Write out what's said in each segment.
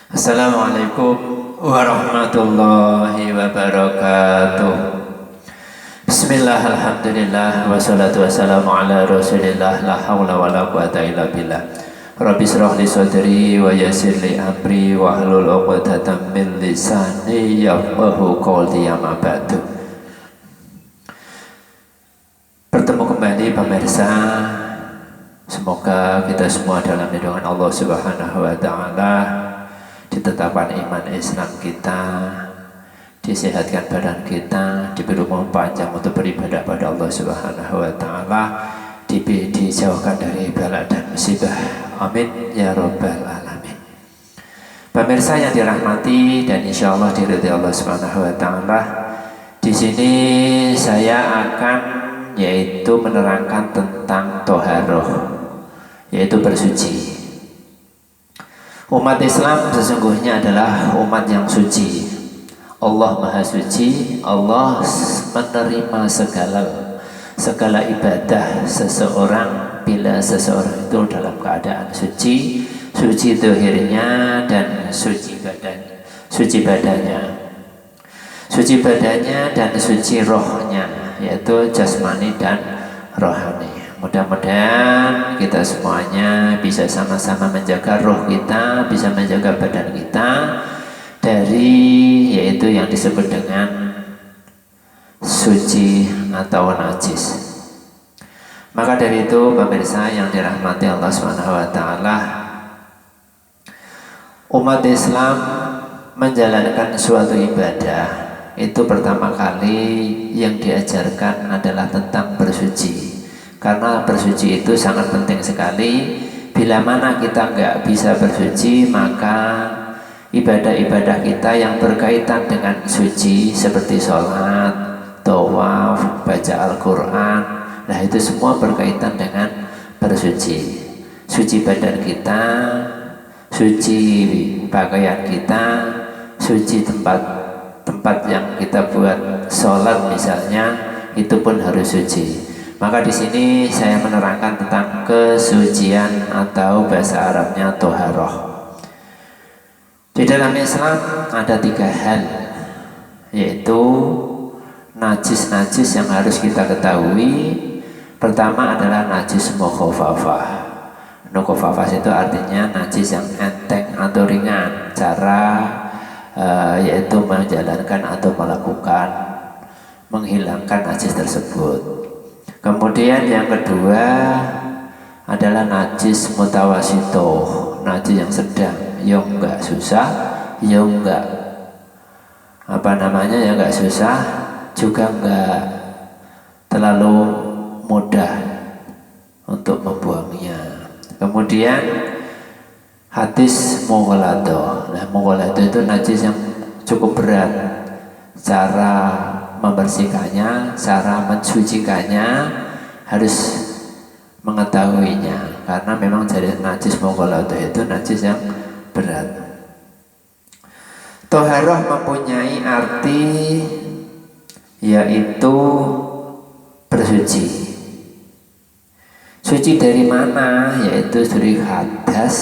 Assalamualaikum warahmatullahi wabarakatuh. Bismillah, alhamdulillah, wassalatu wassalamu ala rasulillah, la hawla wa la quwata illa billah. Rabbi shrah li sadri wa yassir li amri wa hlul 'uqdatam min lisani yafqahu qawli, amma ba'du. Bertemu kembali pemirsa, semoga kita semua dalam lindungan Allah Subhanahu wa taala, ditetapkan iman Islam kita, disehatkan badan kita, diberi umur panjang untuk beribadah pada Allah Subhanahu wa taala, dijauhkan dari bala dan musibah. Amin ya rabbal alamin. Pemirsa yang dirahmati dan insya Allah diridhai Allah Subhanahu wa taala, di sini saya akan yaitu menerangkan tentang toharoh, yaitu bersuci. Umat Islam sesungguhnya adalah umat yang suci. Allah Maha Suci. Allah menerima segala ibadah seseorang bila seseorang itu dalam keadaan suci, suci zahirnya dan suci badannya, suci badannya dan suci rohnya, yaitu jasmani dan rohani. Mudah-mudahan kita semuanya bisa sama-sama menjaga roh kita, bisa menjaga badan kita dari yaitu yang disebut dengan suci atau najis. Maka dari itu pemirsa yang dirahmati Allah Subhanahu wa taala, umat Islam menjalankan suatu ibadah itu pertama kali yang diajarkan adalah tentang bersuci. Karena bersuci itu sangat penting sekali. Bila mana kita nggak bisa bersuci, maka ibadah-ibadah kita yang berkaitan dengan suci seperti sholat, tawaf, baca Al-Quran, nah itu semua berkaitan dengan bersuci. Suci badan kita, suci pakaian kita, suci tempat yang kita buat sholat misalnya, itu pun harus suci. Maka di sini saya menerangkan tentang kesucian atau bahasa Arabnya toharoh. Di dalam Islam ada 3 hal, yaitu najis-najis yang harus kita ketahui. Pertama adalah najis mukhafafah. Mukhafafah itu artinya najis yang enteng atau ringan cara yaitu menjalankan atau melakukan menghilangkan najis tersebut. Kemudian yang kedua adalah najis mutawasitoh, najis yang sedang, yang enggak susah, yang enggak yang enggak susah, juga enggak terlalu mudah untuk membuangnya. Kemudian hadis mughalladhah. Nah, mughalladhah itu najis yang cukup berat. Cara membersihkannya, cara mensucikannya harus mengetahuinya, karena memang jadi najis mughalladhah itu najis yang berat. Toharoh mempunyai arti yaitu bersuci. Suci dari mana? Yaitu dari hadas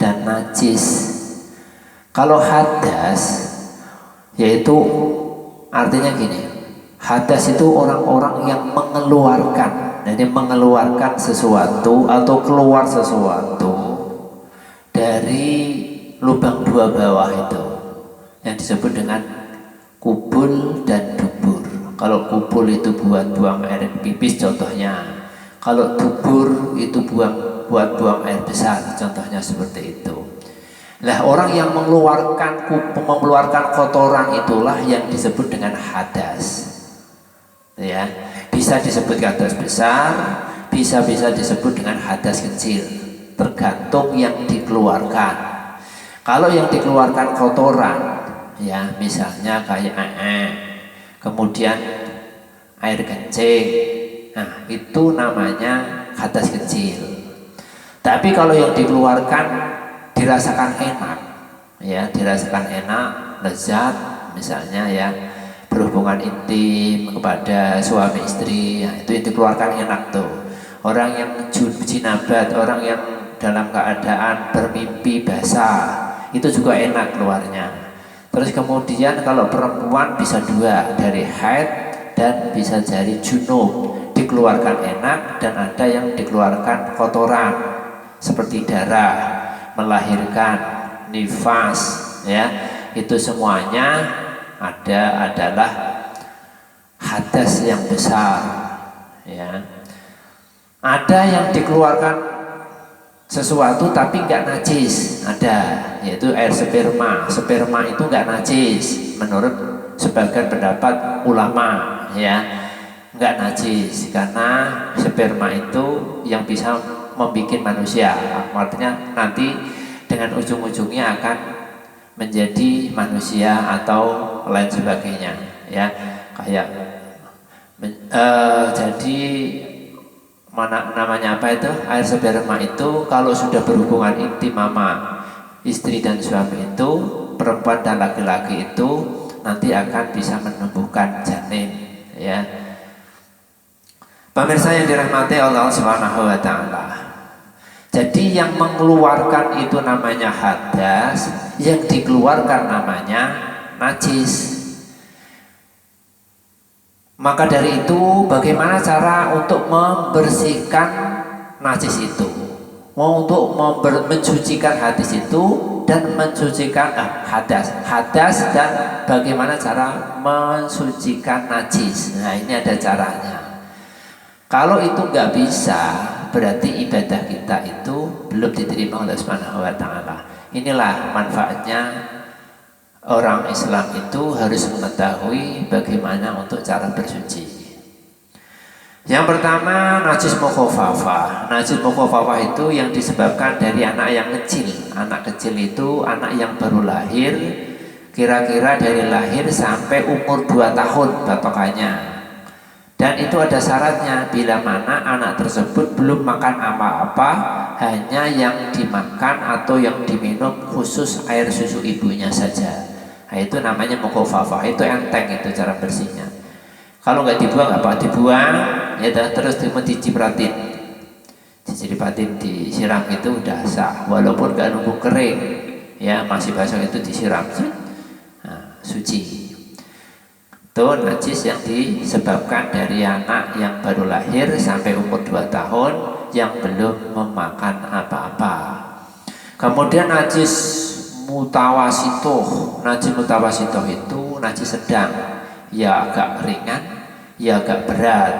dan najis. Kalau hadas yaitu artinya gini, hadas itu orang-orang yang mengeluarkan, jadi mengeluarkan sesuatu atau keluar sesuatu dari lubang 2 bawah itu, yang disebut dengan kubul dan dubur. Kalau kubul itu buat buang air pipis contohnya, kalau dubur itu buat buang air besar contohnya, seperti itu. Nah, orang yang mengeluarkan kotoran itulah yang disebut dengan hadas. Ya, bisa disebut hadas besar, bisa disebut dengan hadas kecil, tergantung yang dikeluarkan. Kalau yang dikeluarkan kotoran, ya misalnya kayak kemudian air kencing, nah itu namanya hadas kecil. Tapi kalau yang dikeluarkan dirasakan enak, ya dirasakan enak, lezat, misalnya ya berhubungan intim kepada suami istri, ya, itu yang dikeluarkan enak tuh. Orang yang jinabat, orang yang dalam keadaan bermimpi basah, itu juga enak keluarnya. Terus kemudian kalau perempuan bisa dua, dari haid dan bisa dari junub, dikeluarkan enak, dan ada yang dikeluarkan kotoran seperti darah, melahirkan, nifas, ya, itu semuanya adalah hadas yang besar, ya. Ada yang dikeluarkan sesuatu tapi nggak najis, ada, yaitu air sperma. Sperma itu nggak najis menurut sebagian pendapat ulama, ya, nggak najis karena sperma itu yang bisa membuat manusia, artinya nanti dengan ujung-ujungnya akan menjadi manusia atau lain sebagainya, ya, kayak jadi mana namanya apa itu, air sperma itu kalau sudah berhubungan intim sama istri dan suami itu, perempuan dan laki-laki itu nanti akan bisa menumbuhkan janin, ya. Pemirsa yang dirahmati Allah Subhanahu wa taala. Jadi yang mengeluarkan itu namanya hadas, yang dikeluarkan namanya najis. Maka dari itu bagaimana cara untuk membersihkan najis itu? Untuk mensucikan hadis itu dan mensucikan hadas dan bagaimana cara mensucikan najis. Nah, ini ada caranya. Kalau itu nggak bisa, berarti ibadah kita itu belum diterima oleh Subhanahu wa taala. Inilah manfaatnya orang Islam itu harus mengetahui bagaimana untuk cara bersuci. Yang pertama, najis mukhafafah. Najis mukhafafah itu yang disebabkan dari anak yang kecil. Anak kecil itu anak yang baru lahir, kira-kira dari lahir sampai umur 2 tahun patokannya. Dan itu ada syaratnya, bila mana anak tersebut belum makan apa-apa, hanya yang dimakan atau yang diminum khusus air susu ibunya saja. Nah, itu namanya mukhafafah, itu enteng itu cara bersihnya. Kalau nggak dibuang apa dibuang, ya terus dicipratin, disiram itu udah sah, walaupun nggak nunggu kering, ya masih basah itu disiram, nah, suci. Itu najis yang disebabkan dari anak yang baru lahir sampai umur 2 tahun yang belum memakan apa-apa. Kemudian najis mutawasitoh. Najis mutawasitoh itu najis sedang, ya agak ringan, ya agak berat,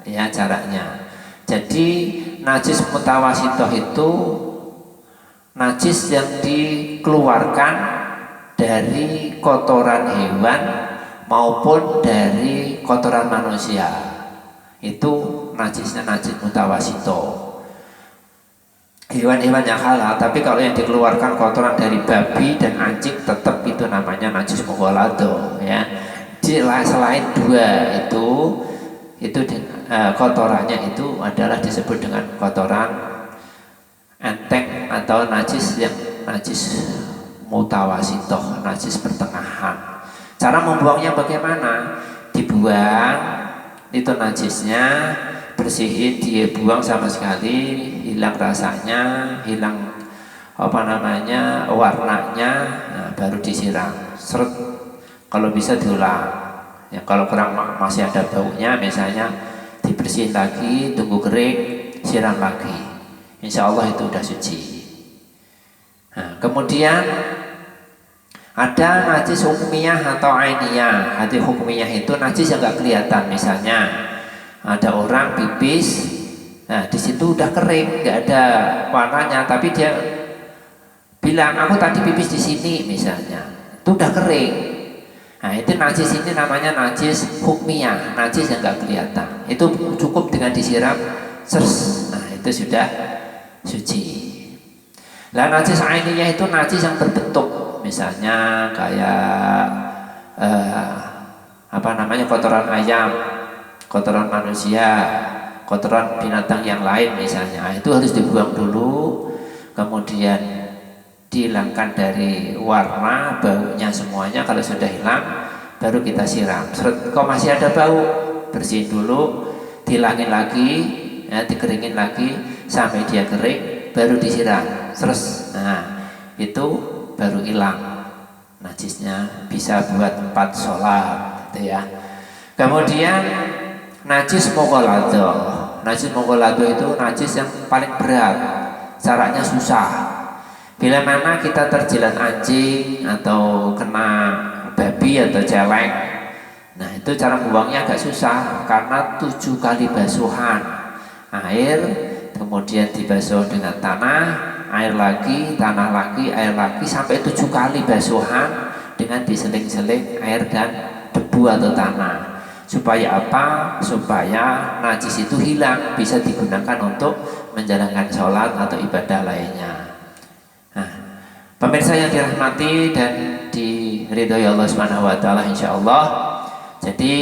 ya caranya. Jadi najis mutawasitoh itu najis yang dikeluarkan dari kotoran hewan maupun dari kotoran manusia. Itu najisnya najis mutawasitoh. Hewan-hewan yang halal, tapi kalau yang dikeluarkan kotoran dari babi dan anjing tetap itu namanya najis mughalladho, ya. Selain dua itu kotorannya itu adalah disebut dengan kotoran enteng atau najis yang najis mutawasitoh, najis pertengahan. Cara membuangnya bagaimana? Dibuang itu najisnya, bersihin, dia buang sama sekali, hilang rasanya, hilang warnanya, nah, baru disiram. Seret, kalau bisa diulang. Ya, kalau kurang masih ada baunya, misalnya dibersihin lagi, tunggu kering, siram lagi. Insya Allah itu udah suci. Nah, kemudian ada najis hukmiyah atau ainiyah. Najis hukmiyah itu najis yang nggak kelihatan, misalnya ada orang pipis, nah di situ udah kering, nggak ada warnanya, tapi dia bilang aku tadi pipis di sini, misalnya, itu udah kering. Nah itu najis, ini namanya najis hukmiyah, najis yang nggak kelihatan. Itu cukup dengan disiram, nah itu sudah suci. Nah najis ainiyah itu najis yang berbentuk, misalnya kayak kotoran ayam, kotoran manusia, kotoran binatang yang lain misalnya. Nah, itu harus dibuang dulu, kemudian dihilangkan dari warna, baunya semuanya. Kalau sudah hilang baru kita siram. Kalau masih ada bau, bersihin dulu, dihilangin lagi, ya, dikeringin lagi sampai dia kering, baru disiram. Terus, nah itu baru hilang najisnya, bisa buat 4 sholat gitu ya. Kemudian najis mughaladah. Najis mughaladah itu najis yang paling berat, caranya susah. Bila mana kita terjilat anjing atau kena babi atau celeng, nah itu cara membuangnya agak susah karena 7 kali basuhan air, kemudian dibasuh dengan tanah, air lagi, tanah lagi, air lagi, sampai 7 kali basuhan dengan diseling-seling air dan debu atau tanah. Supaya apa? Supaya najis itu hilang, bisa digunakan untuk menjalankan sholat atau ibadah lainnya. Nah, pemirsa yang dirahmati dan diridhoi Allah Subhanahu wa taala insyaallah. Jadi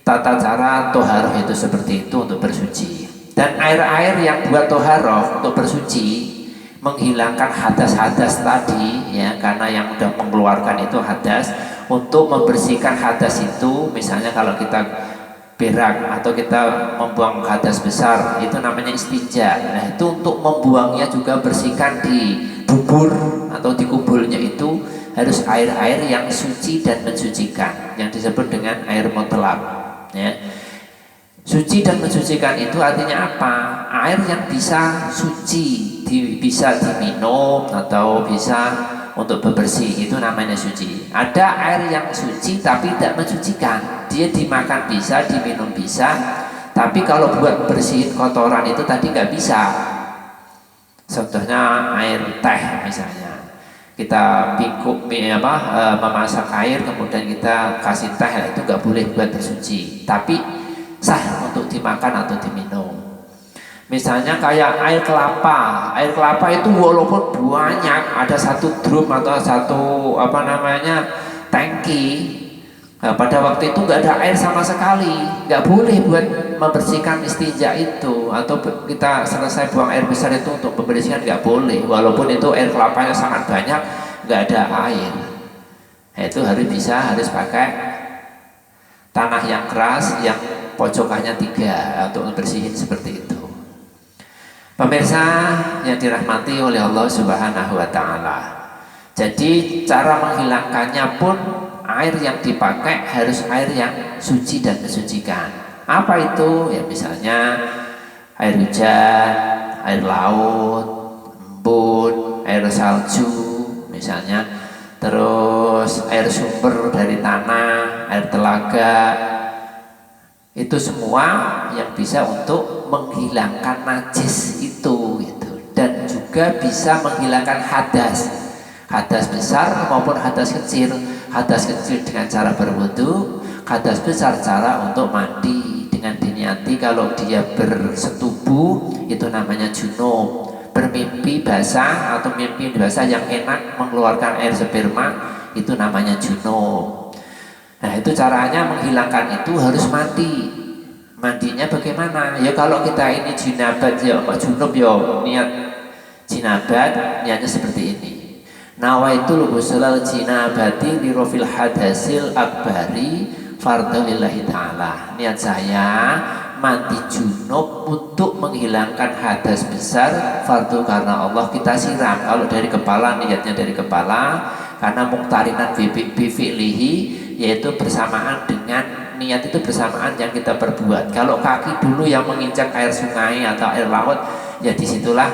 tata cara toharoh itu seperti itu untuk bersuci. Dan air-air yang buat toharoh untuk bersuci menghilangkan hadas-hadas tadi ya, karena yang sudah mengeluarkan itu hadas. Untuk membersihkan hadas itu, misalnya kalau kita berak atau kita membuang hadas besar, itu namanya istinja. Nah itu untuk membuangnya juga bersihkan di dubur atau di kubulnya itu harus air-air yang suci dan mensucikan, yang disebut dengan air mutlaq ya. Suci dan mensucikan itu artinya apa? Air yang bisa suci, bisa diminum atau bisa untuk bebersih, itu namanya suci. Ada air yang suci tapi tidak mensucikan, dia dimakan bisa, diminum bisa, tapi kalau buat bersihin kotoran itu tadi nggak bisa. Contohnya air teh misalnya, kita memasak air kemudian kita kasih teh, itu nggak boleh buat bersuci, tapi sah untuk dimakan atau diminum. Misalnya kayak air kelapa itu walaupun banyak, ada 1 drum atau 1 tangki, nah, pada waktu itu nggak ada air sama sekali, nggak boleh buat membersihkan istinja itu, atau kita selesai buang air besar itu untuk membersihkan nggak boleh, walaupun itu air kelapanya sangat banyak, nggak ada air. Nah, itu harus pakai tanah yang keras yang pojokannya 3 untuk membersihin seperti itu. Pemirsa yang dirahmati oleh Allah Subhanahu wa taala. Jadi cara menghilangkannya pun air yang dipakai harus air yang suci dan mensucikan. Apa itu? Ya misalnya air hujan, air laut, embun, air salju misalnya, terus air sumber dari tanah, air telaga. Itu semua yang bisa untuk menghilangkan najis itu gitu. Dan juga bisa menghilangkan hadas besar maupun hadas kecil. Hadas kecil dengan cara berwudu, hadas besar cara untuk mandi dengan diniati kalau dia bersetubuh itu namanya junub. Bermimpi basah atau mimpi basah yang enak mengeluarkan air sperma itu namanya junub. Nah itu caranya menghilangkan itu harus mandi. Mandinya bagaimana? Ya kalau kita ini jinabat ya junub ya niat jinabat, niatnya seperti ini. Nawaitul ghusl jinabati li rafil hadasil akbari fardhu lillahi ta'ala. Niat saya mandi junub untuk menghilangkan hadas besar fardu karena Allah, kita siram. Kalau dari kepala, niatnya dari kepala, karena muqtarinan bifi'lihi, yaitu bersamaan dengan niat itu bersamaan yang kita perbuat. Kalau kaki dulu yang menginjak air sungai atau air laut, ya disitulah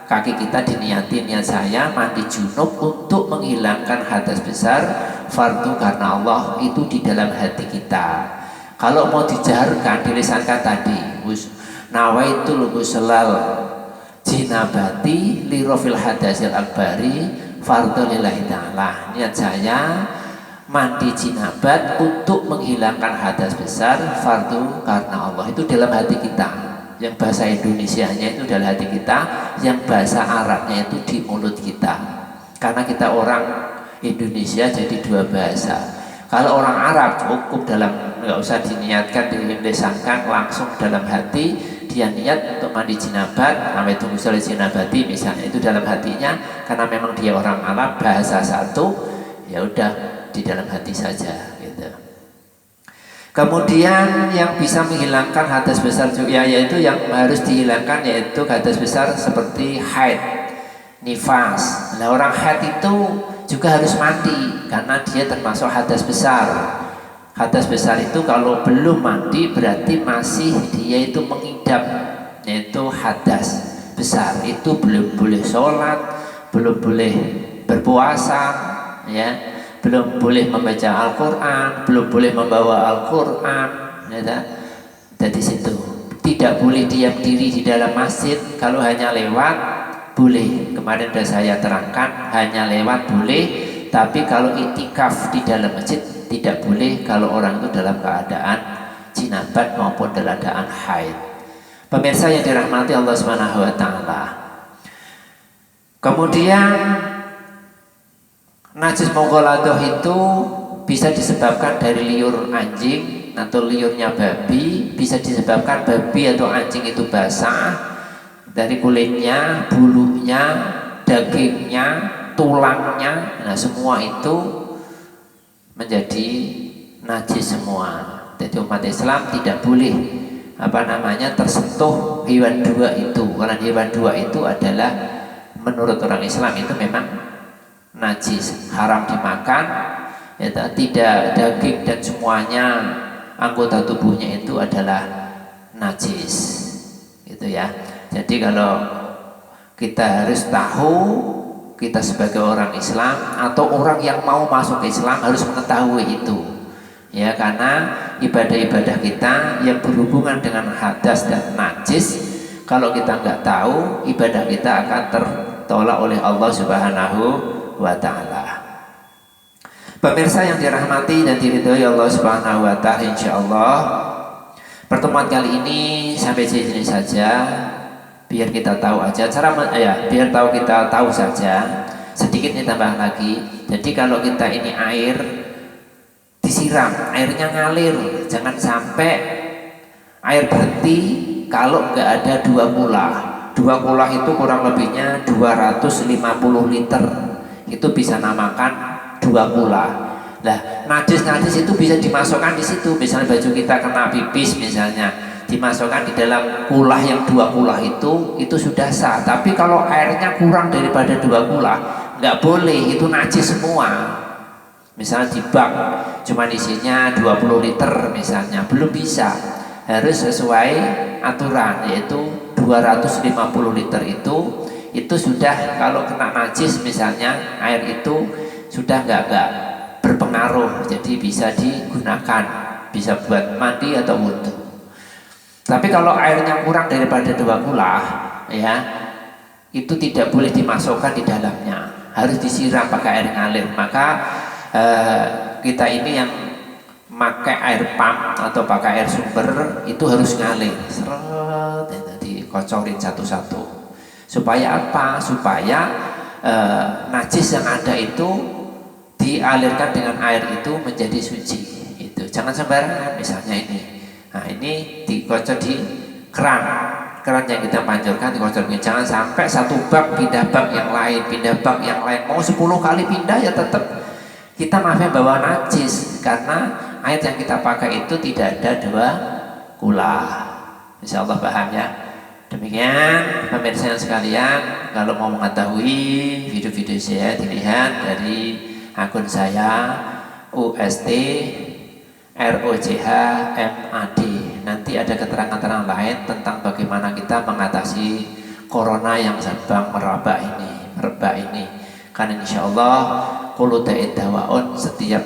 kaki kita diniati, niat saya mandi junub untuk menghilangkan hadas besar fardu karena Allah, itu di dalam hati kita. Kalau mau dijaharkan, dilisankan tadi, nawaitul ghuslal jinabati li rafil hadasil akbari fardhu lillahi ta'ala. Niat saya mandi jinabat untuk menghilangkan hadas besar fardu karena Allah, itu dalam hati kita. Yang bahasa Indonesianya itu dalam hati kita, yang bahasa Arabnya itu di mulut kita. Karena kita orang Indonesia jadi 2 bahasa. Kalau orang Arab cukup dalam, nggak usah diniatkan, dilisankan, langsung dalam hati dia niat untuk mandi jinabat, namanya itu misalnya jinabati misalnya, itu dalam hatinya, karena memang dia orang Arab, bahasa satu, ya udah di dalam hati saja gitu. Kemudian yang bisa menghilangkan hadas besar juga, yaitu yang harus dihilangkan, yaitu hadas besar seperti haid. nifas. Nah, orang haid itu juga harus mandi karena dia termasuk hadas besar. Hadas besar itu kalau belum mandi berarti masih dia itu mengidap, yaitu hadas besar. Itu belum boleh sholat, belum boleh berpuasa, ya, belum boleh membaca Al-Quran, belum boleh membawa Al-Quran, ya. Dari situ tidak boleh diam diri di dalam masjid. Kalau hanya lewat boleh, kemarin sudah saya terangkan, hanya lewat boleh, tapi kalau itikaf di dalam masjid tidak boleh kalau orang itu dalam keadaan jinabat maupun dalam keadaan haid. Pemirsa yang dirahmati Allah Subhanahu wa taala. Kemudian najis mughaladah itu bisa disebabkan dari liur anjing atau liurnya babi, bisa disebabkan babi atau anjing itu basah dari kulitnya, bulunya, dagingnya, tulangnya. Nah, semua itu menjadi najis semua. Jadi umat Islam tidak boleh tersentuh hewan dua itu, karena hewan dua itu adalah menurut orang Islam itu memang najis, haram dimakan, ya, tidak daging dan semuanya anggota tubuhnya itu adalah najis, gitu ya. Jadi kalau kita harus tahu, kita sebagai orang Islam atau orang yang mau masuk ke Islam harus mengetahui itu, ya, karena ibadah-ibadah kita yang berhubungan dengan hadas dan najis, kalau kita nggak tahu, ibadah kita akan tertolak oleh Allah Subhanahu wa taala. Pemirsa yang dirahmati dan diridhoi Allah Subhanahu wa taala, insyaallah pertemuan kali ini sampai sini saja, biar kita tahu aja biar kita tahu saja, sedikit ditambah lagi. Jadi kalau kita ini air disiram, airnya ngalir, jangan sampai air berhenti kalau nggak ada 2 kula. 2 kula itu kurang lebihnya 250 liter, itu bisa namakan 2 kula. Nah, najis itu bisa dimasukkan di situ. Misalnya baju kita kena pipis misalnya, dimasukkan di dalam kulah yang 2 kulah itu sudah sah. Tapi kalau airnya kurang daripada 2 kulah, nggak boleh, itu najis semua. Misalnya di bak cuma isinya 20 liter misalnya, belum bisa, harus sesuai aturan, yaitu 250 liter itu sudah, kalau kena najis misalnya air itu sudah nggak berpengaruh, jadi bisa digunakan, bisa buat mandi atau wudhu. Tapi kalau airnya kurang daripada 2 kulah, ya, itu tidak boleh dimasukkan di dalamnya, harus disiram pakai air ngalir. Maka kita ini yang pakai air pump atau pakai air sumber itu harus ngalir, seret, dikocorin satu-satu. Supaya apa? Supaya najis yang ada itu dialirkan dengan air itu menjadi suci. Itu jangan sembarangan. Misalnya ini, nah ini dikocor di keran yang kita panjurkan, dikocor. Jangan sampai satu bak pindah bak yang lain, mau 10 kali pindah ya tetap kita bawa najis, karena air yang kita pakai itu tidak ada 2 kula. Insyaallah paham ya. Demikian pemirsa yang sekalian, kalau mau mengetahui video-video saya dilihat dari akun saya UST ROJHMAD. Nanti ada keterangan-keterangan lain tentang bagaimana kita mengatasi corona yang sedang merebak ini. Karena insyaallah kullu da'id dawaun, setiap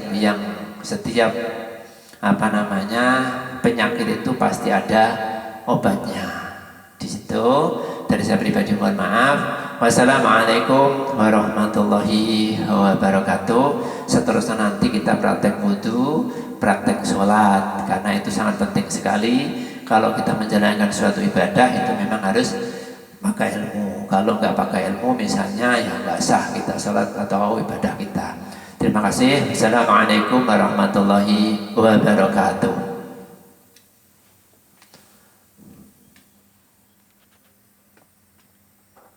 penyakit itu pasti ada obatnya. Di situ dari saya pribadi mohon maaf. Wassalamualaikum warahmatullahi wabarakatuh. Seterusnya nanti kita praktek wudu, praktek sholat, karena itu sangat penting sekali. Kalau kita menjalankan suatu ibadah itu memang harus pakai ilmu. Kalau nggak pakai ilmu misalnya, ya nggak sah kita sholat atau ibadah kita. Terima kasih. Assalamualaikum warahmatullahi wabarakatuh.